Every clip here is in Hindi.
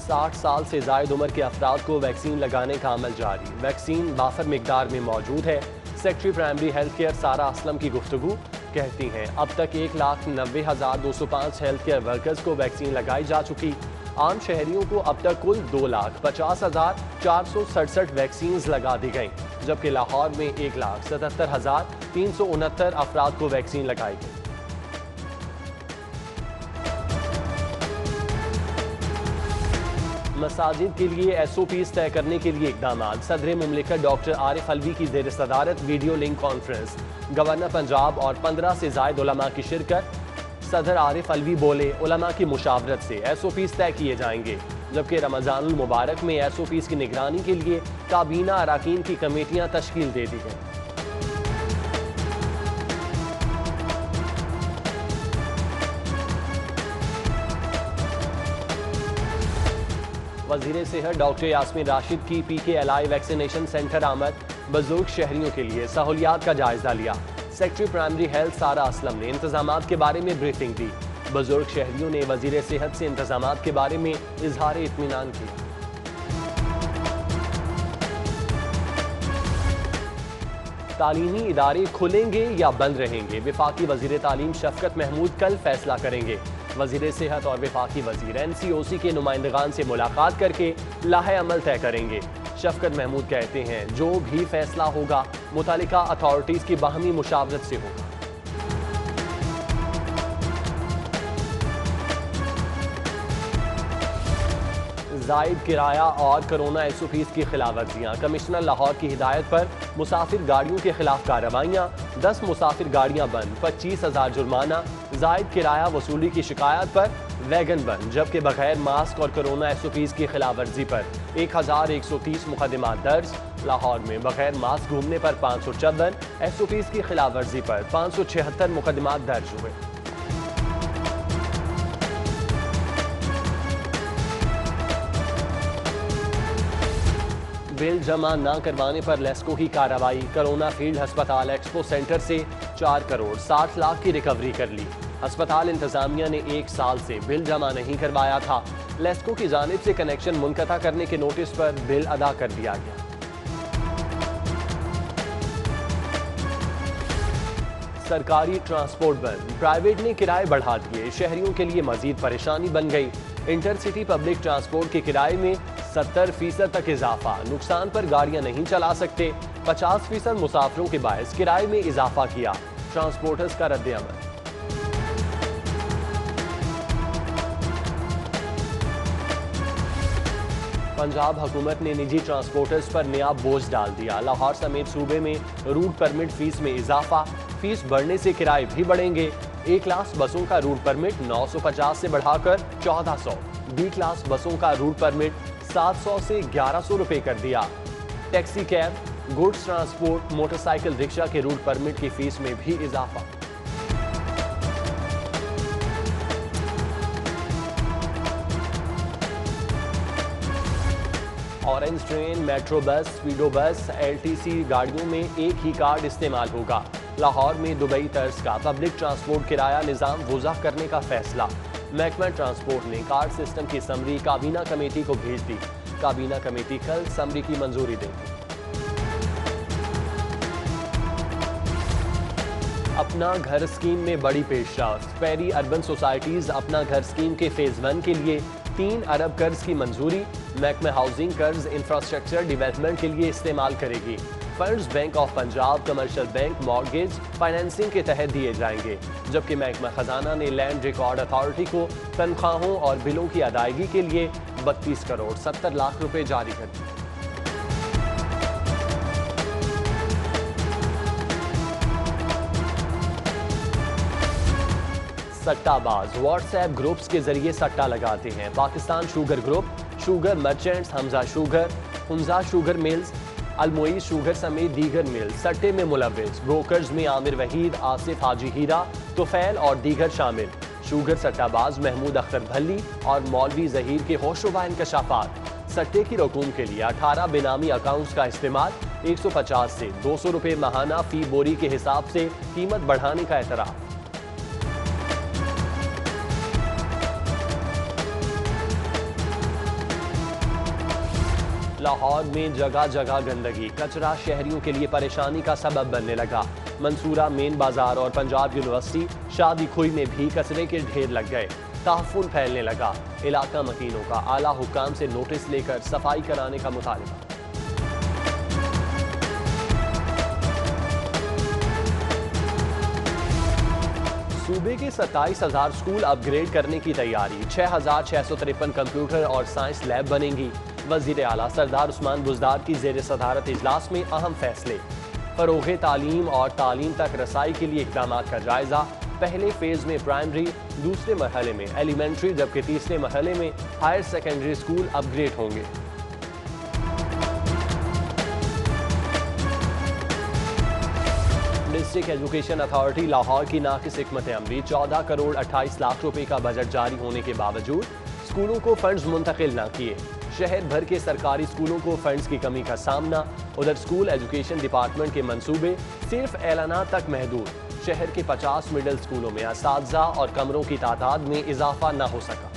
60 साल से जायद उम्र के अफराद को वैक्सीन लगाने का अमल जारी। वैक्सीन वाफर मिकदार में मौजूद है। सेक्रेटरी प्राइमरी हेल्थ केयर सारा असलम की गुफ्तगू कहती हैं अब तक 1,90,205 हेल्थ केयर वर्कर्स को वैक्सीन लगाई जा चुकी। आम शहरियों को अब तक कुल 2,50,467 वैक्सीन लगा दी गई, जबकि लाहौर में 1,77,369 अफराद को वैक्सीन लगाई गई। मसाजिद के लिए SOPs तय करने के लिए इकदाम। सदर मुमलिकत डॉक्टर आरिफ अलवी की ज़ेर सदारत video link conference. Governor Punjab और 15 से ज़ायद उलमा की शिरकत। सदर आरिफ अलवी बोले उलमा की मुशावरत से SOPs तय किए जाएंगे, जबकि रमज़ानुल मुबारक में SOPs की निगरानी के लिए काबीना अराकीन की कमेटियाँ तश्कील दे दी गई। वज़ीर सेहत डॉक्टर यास्मीन राशिद की PKLI वैक्सीनेशन सेंटर आमद। बुजुर्ग शहरियों के लिए सहूलियात का जायजा लिया। सेक्रेटरी प्राइमरी हेल्थ सारा असलम ने इंतजामात के बारे में ब्रीफिंग दी। बुजुर्ग शहरियों ने वज़ीर सेहत से इंतजामात के बारे में इजहार इत्मीनान किया। तालीमी इदारे खुलेंगे या बंद रहेंगे, वफाकी वज़ीर तालीम शफकत महमूद कल फैसला करेंगे। वज़ीर सेहत और वफाकी वज़ीर NCOC के नुमाइंदगान से मुलाकात करके लाहे अमल तय करेंगे। शफकत महमूद कहते हैं जो भी फैसला होगा मुतालिका अथॉरिटीज़ की बाहमी मुशावरत से होगा। जायद किराया और कोरोना SOPs की खिलाफवर्जियाँ। कमिश्नर लाहौर की हिदायत पर मुसाफिर गाड़ियों के खिलाफ कार्रवाइयाँ। 10 मुसाफिर गाड़ियाँ बंद, 25,000 जुर्माना। जायद किराया वसूली की शिकायत पर वैगन बंद, जबकि बगैर मास्क और कोरोना SOPs की खिलाफवर्जी पर 1,130 मुकदमा दर्ज। लाहौर में बगैर मास्क घूमने पर 554, SOPs की खिलाफवर्जी पर 576 मुकदमा दर्ज हुए। बिल जमा न करवाने पर लेस्को की कार्रवाई। कोरोना फील्ड अस्पताल एक्सपो सेंटर से 4 करोड़ 60 लाख की रिकवरी कर ली। अस्पताल इंतजामिया ने 1 साल से बिल जमा नहीं करवाया था। लेस्को की जानिब से कनेक्शन मुनक़ता करने के नोटिस पर बिल अदा कर दिया गया। सरकारी ट्रांसपोर्ट बंद, प्राइवेट ने किराए बढ़ा दिए। शहरियों के लिए मजीद परेशानी बन गई। इंटरसिटी पब्लिक ट्रांसपोर्ट के किराए में 70% तक इजाफा। नुकसान पर गाड़ियां नहीं चला सकते। 50% मुसाफिरों के बायस किराए में इजाफा किया। ट्रांसपोर्टर्स का रद्द-ए-अमल। पंजाब हुकूमत ने निजी ट्रांसपोर्टर्स पर नया बोझ डाल दिया। लाहौर समेत सूबे में रूट परमिट फीस में इजाफा। फीस बढ़ने से किराए भी बढ़ेंगे। A क्लास बसों का रूट परमिट 950 से बढ़ाकर 1400, B क्लास बसों का रूट परमिट 700 से 1100 रुपए कर दिया। Taxi cab, goods transport, motorcycle rickshaw के रूट परमिट की फीस में भी इजाफा। ऑरेंज ट्रेन, मेट्रो बस, स्पीडो बस, LTC गाड़ियों में एक ही कार्ड इस्तेमाल होगा। लाहौर में दुबई तर्ज का पब्लिक ट्रांसपोर्ट किराया निज़ाम वज़ाह करने का फैसला। महकमा ट्रांसपोर्ट ने कार्ड सिस्टम की समरी काबीना कमेटी को भेज दी। काबीना कमेटी कल समरी की मंजूरी देगी। अपना घर स्कीम में बड़ी पेशरफ्त। पैरी अर्बन सोसाइटीज अपना घर स्कीम के फेज 1 के लिए 3 अरब कर्ज की मंजूरी। महकमा हाउसिंग कर्ज इंफ्रास्ट्रक्चर डेवलपमेंट के लिए इस्तेमाल करेगी। Funds bank of Punjab, commercial bank, mortgage financing के तहत दिए जाएंगे, जबकि महकमा खजाना ने लैंड रिकॉर्ड अथॉरिटी को तनख्वाहों और बिलों की अदायगी के लिए 32 करोड़ 70 लाख रुपए जारी कर दिए। सट्टाबाज व्हाट्सएप ग्रुप्स के जरिए सट्टा लगाते हैं। Pakistan sugar group, sugar merchants, Hamza sugar mills, Almoiz sugar समेत दीगर मिल्स सट्टे में मुलव्विस। ब्रोकर्स में आमिर वहीद, आसिफ हाजी हीरा, तुफैल और दीगर शामिल। शुगर सट्टाबाज महमूद अख्तर भल्ली और मौलवी जहीर के होशरुबा इंकशाफात। सट्टे की रकूम के लिए 18 बेनामी अकाउंट्स का इस्तेमाल। 150 से 200 रुपए माहाना फी बोरी के हिसाब से कीमत बढ़ाने का एतराफ़। लाहौर में जगह जगह गंदगी, कचरा शहरियों के लिए परेशानी का सबब बनने लगा। मंसूरा मेन बाजार और पंजाब यूनिवर्सिटी शादी खुई में भी कचरे के ढेर लग गए। ताफुन फैलने लगा। इलाका मकीनों का आला हुक्काम से नोटिस लेकर सफाई कराने का मुतालबा। सूबे के 27,000 स्कूल अपग्रेड करने की तैयारी। 6,653 कंप्यूटर और साइंस लैब बनेंगी। वजीर आला सरदार उस्मान बुज़दार की ज़ेर सदारत इजलास में अहम फैसले। फरोग़ तालीम और तालीम तक रसाई के लिए इक़दाम का जायजा। पहले फेज में प्राइमरी, दूसरे मरहले में एलिमेंट्री, जबकि तीसरे मरहले में हायर सेकेंडरी स्कूल अपग्रेड होंगे। डिस्ट्रिक्ट एजुकेशन अथॉरिटी लाहौर की नाकिस हिकमत अमली 14 करोड़ 28 लाख रुपए का बजट जारी होने के बावजूद स्कूलों को फंड्स मुंतकिल न किए। शहर भर के सरकारी स्कूलों को फंड्स की कमी का सामना। उधर स्कूल एजुकेशन डिपार्टमेंट के मंसूबे सिर्फ ऐलानात तक महदूद। शहर के 50 मिडिल स्कूलों में असातिज़ा और कमरों की तादाद में इजाफा न हो सका।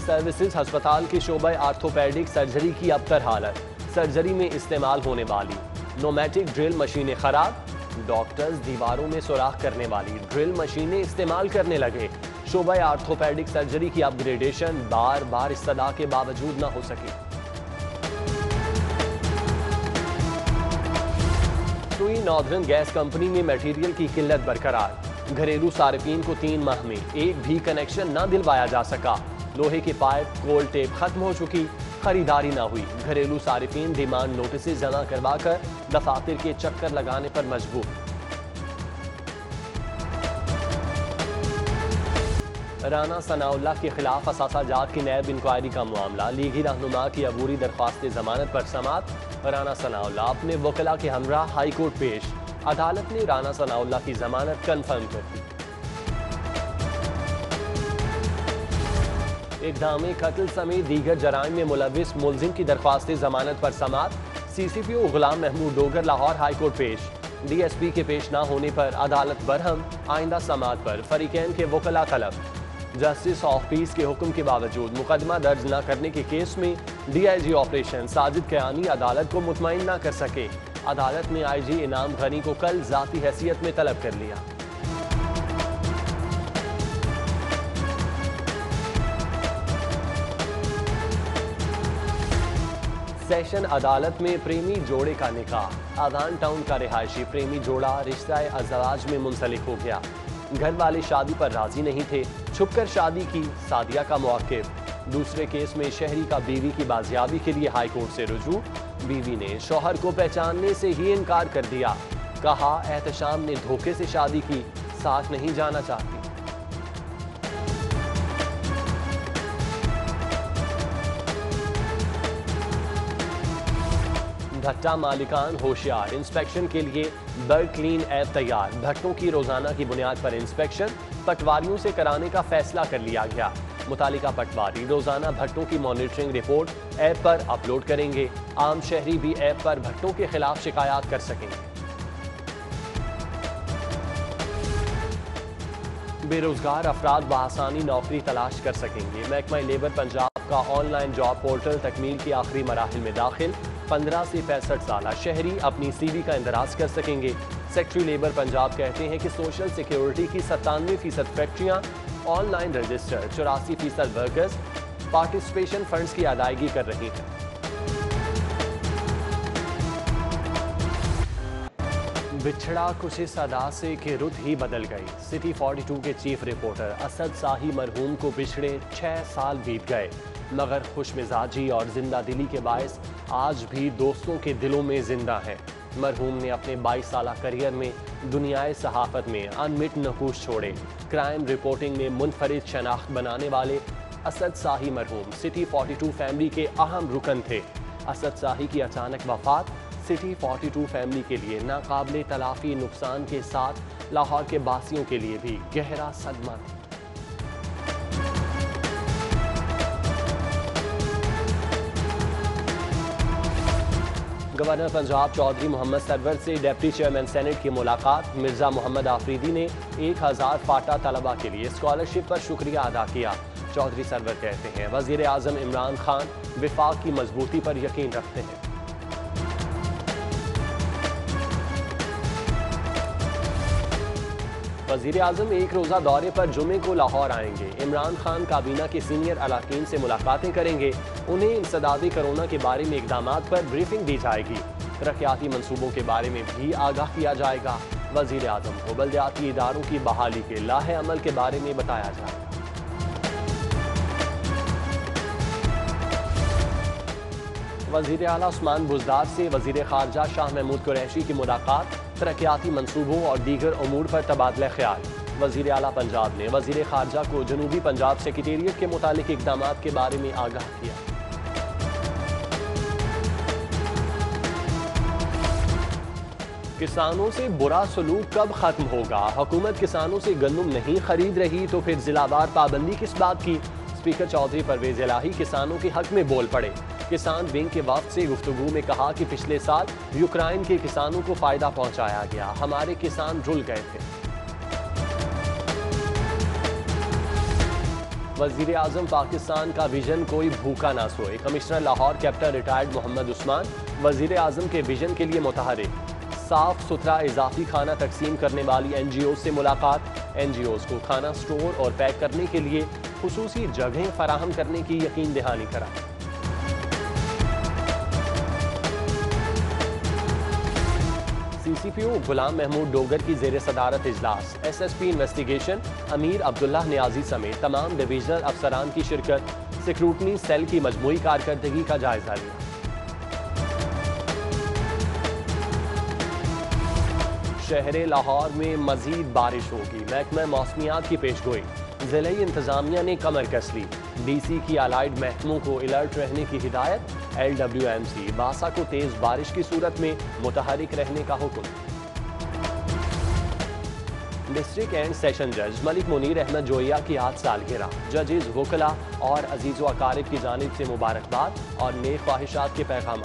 सर्विसेज हस्पताल के शोबे आर्थोपेडिक सर्जरी की अबतर हालत। सर्जरी में इस्तेमाल होने वाली नोमैटिक ड्रिल मशीनें खराब। डॉक्टर्स दीवारों में सुराख करने वाली ड्रिल मशीनें इस्तेमाल करने लगे। शोबे आर्थोपेडिक सर्जरी की अपग्रेडेशन बार बार इस्तदा के बावजूद न हो सकी। सुई नॉर्दर्न गैस कंपनी में मटेरियल की किल्लत बरकरार। घरेलू सार्फिन को 3 माह में एक भी कनेक्शन न दिलवाया जा सका। लोहे के पाइप, कोल्ड टेप खत्म हो चुकी, खरीदारी ना हुई। घरेलू सार्फिन डिमांड नोटिस जमा करवाकर दफातर के चक्कर लगाने पर मजबूर। राना सनाउल्लाह के खिलाफ असासाजात की नैब इंक्वायरी का मामला। लीगी रहनुमा की अबूरी दरख्वास्त जमानत पर समाअत। राना सनाउल्लाह अपने वकला के हमरा हाई कोर्ट पेश। अदालत ने राना सनाउल्लाह की जमानत कन्फर्म कर दी। इक़दाम कत्ल समेत दीगर जराइम में मुलविस मुलजिम की दरख्वास्त जमानत पर समाअत। CCPO गुलाम महमूद डोगर लाहौर हाई कोर्ट पेश। DSP के पेश न होने पर अदालत बरहम। आइंदा समाअत पर फरीकैन के वकला तलब। जस्टिस ऑफ पीस के हुक्म के बावजूद मुकदमा दर्ज न करने के केस में DIG ऑपरेशन साजिद कयानी अदालत को मुतमईन न कर सके। अदालत ने IG इनाम गनी को कल जाती हैसियत में तलब कर लिया। सेशन अदालत में प्रेमी जोड़े का निकाह। आगान टाउन का रिहायशी प्रेमी जोड़ा रिश्ता अज़वाज में मुंसलिक हो गया। घर वाले शादी पर राजी नहीं थे, छुपकर शादी की। सादिया का मौक़िफ़। दूसरे केस में शहरी का बीवी की बाजियाबी के लिए हाई कोर्ट से रुजू। बीवी ने शौहर को पहचानने से ही इनकार कर दिया। कहा एहतशाम ने धोखे से शादी की, साथ नहीं जाना चाहती। भट्टा मालिकान होशियार। इंस्पेक्शन के लिए बर्ड क्लीन ऐप तैयार। भट्टों की रोजाना की बुनियाद पर इंस्पेक्शन पटवारियों से कराने का फैसला कर लिया गया। मुतालिका पटवारी रोजाना भट्टों की मॉनिटरिंग रिपोर्ट ऐप पर अपलोड करेंगे। आम शहरी भी ऐप पर भट्टों के खिलाफ शिकायत कर सकेंगे। बेरोजगार अफराद बआसानी नौकरी तलाश कर सकेंगे। महकमा लेबर पंजाब का ऑनलाइन जॉब पोर्टल तकमील के आखिरी मराहिल में दाखिल। 15 से 65 साल शहरी अपनी CV का इंदराज कर सकेंगे। सेक्रेटरी लेबर पंजाब कहते हैं कि सोशल सिक्योरिटी की 97% फैक्ट्रियाँ online register, 84% workers participation funds की अदायगी कर रही हैं। बिछड़ा कुछ इस अदा से कि रुत ही बदल गई। सिटी 42 के चीफ रिपोर्टर असद शाही मरहूम को बिछड़े 6 साल बीत गए, मगर खुश मिजाजी और जिंदा दिली के बायस आज भी दोस्तों के दिलों में जिंदा हैं। मरहूम ने अपने 22 साल करियर में दुनियाए सहाफ़त में अनमिट नकूश छोड़े। क्राइम रिपोर्टिंग में मुनफरिद शनाख्त बनाने वाले असद शाही मरहूम सिटी 42 फैमिली के अहम रुकन थे। असद शाही की अचानक वफात सिटी 42 फैमिली के लिए नाकाबिले तलाफी नुकसान के साथ लाहौर के बासियों के लिए भी गहरा सदमा थी। गवर्नर पंजाब चौधरी मोहम्मद सरवर से डिप्टी चेयरमैन सेनेट की मुलाकात। मिर्जा मोहम्मद आफरीदी ने 1000 फाटा तलबा के लिए स्कॉलरशिप पर शुक्रिया अदा किया। चौधरी सरवर कहते हैं वजीर आजम इमरान खान विफाक की मजबूती पर यकीन रखते हैं। वजीर आजम एक रोजा दौरे पर जुमे को लाहौर आएंगे। इमरान खान काबीना के सीनियर अरकान से मुलाकातें करेंगे। उन्हें इंसदादी कोरोना के बारे में इकदाम पर ब्रीफिंग दी जाएगी। तरक्याती मंसूबों के बारे में भी आगाह किया जाएगा। वजीर आजम को बल्दियाती इदारों की बहाली के लाहे अमल के बारे में बताया जाएगा। वजीर आला उस्मान बुज़दार से वजीर खारजा शाह महमूद कुरैशी की मुलाकात। तरक्याती मंसूबों और दीगर अमूर पर तबादला ख्याल। वजीर आला पंजाब ने वजीर खारजा को जनूबी पंजाब सेक्रेटेरिएट के मुतालिक इकदाम के बारे में आगाह किया। किसानों से बुरा सलूक कब खत्म होगा? हुकूमत किसानों से गंदम नहीं खरीद रही तो फिर जिलावार पाबंदी किस बात की? स्पीकर चौधरी परवेज इलाही किसानों के हक में बोल पड़े। किसान विंग के वक्त से गुफ्तगू में कहा कि पिछले साल यूक्रेन के किसानों को फायदा पहुंचाया गया, हमारे किसान रुल गए थे। वजीर आजम पाकिस्तान का विजन कोई भूखा ना सोए। Commissioner Lahore captain retired Mohammad Usman वजीर आजम के विजन के लिए मुतहरिक। साफ सुथरा इजाफी खाना तकसीम करने वाली NGOs से मुलाकात। NGOs को खाना स्टोर और पैक करने के लिए खुसूसी जगहें फराहम करने की यकीन दहानी करा। CCPO गुलाम महमूद डोगर की जेर सदारत इजलास। SSP इन्वेस्टिगेशन अमीर अब्दुल्ला नियाजी समेत तमाम डिवीजनल अफसरान की शिरकत। सिक्रूटनी सेल की मजमूई कारकर्दगी का जायजा लिया। शहर लाहौर में मजीद बारिश होगी। महकमा मौसमियात की पेशगोई। जिले इंतजामिया ने कमर कस ली। DC की अलाइड महकमों को अलर्ट रहने की हिदायत। LWMC बासा को तेज बारिश की सूरत में मुतहरिक रहने का हुक्म। डिस्ट्रिक्ट एंड सेशन जज मलिक मुनीर अहमद जोइया की आज सालगिरह। जजेस वकला और अजीज़ व अकारिब की जानिब से मुबारकबाद और नेक ख्वाहिशात के पैगाम।